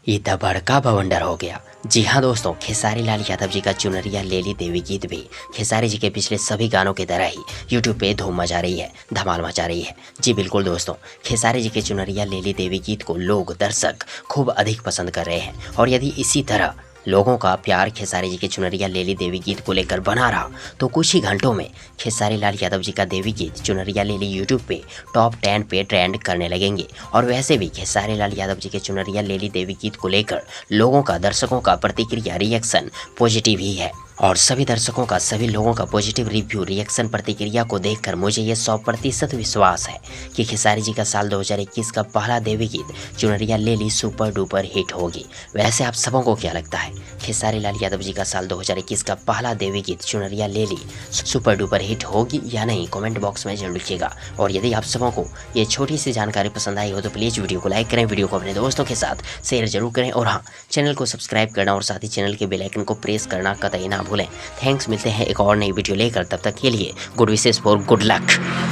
ये तो बड़का बवंडर हो गया। जी हाँ दोस्तों, खेसारी लाल यादव जी का चुनरिया ले ली देवी गीत भी खेसारी जी के पिछले सभी गानों की तरह ही यूट्यूब पे धूम मचा रही है, धमाल मचा रही है। जी बिल्कुल दोस्तों, खेसारी जी के चुनरिया ले ली देवी गीत को लोग दर्शक खूब अधिक पसंद कर रहे हैं और यदि इसी तरह लोगों का प्यार खेसारी जी के चुनरिया ले ली देवी गीत को लेकर बना रहा तो कुछ ही घंटों में खेसारी लाल यादव जी का देवी गीत चुनरिया ले ली यूट्यूब पे टॉप 10 पे ट्रेंड करने लगेंगे। और वैसे भी खेसारी लाल यादव जी के चुनरिया ले ली देवी गीत को लेकर लोगों का, दर्शकों का प्रतिक्रिया, रिएक्शन पॉजिटिव ही है और सभी दर्शकों का, सभी लोगों का पॉजिटिव रिव्यू, रिएक्शन, प्रतिक्रिया को देखकर मुझे ये 100% विश्वास है कि खेसारी जी का साल 2021 का पहला देवी गीत चुनरिया ले ली सुपर डुपर हिट होगी। वैसे आप सबों को क्या लगता है, खेसारी लाल यादव जी का साल 2021 का पहला देवी गीत चुनरिया ले ली सुपर डुपर हिट होगी या नहीं? कमेंट बॉक्स में जरूर लिखिएगा। और यदि आप सबों को ये छोटी सी जानकारी पसंद आई हो तो प्लीज़ वीडियो को लाइक करें, वीडियो को अपने दोस्तों के साथ शेयर जरूर करें और हाँ, चैनल को सब्सक्राइब करना और साथ ही चैनल के बेल आइकन को प्रेस करना कतई ना भूलें। थैंक्स, मिलते हैं एक और नई वीडियो लेकर, तब तक के लिए good wishes for good luck.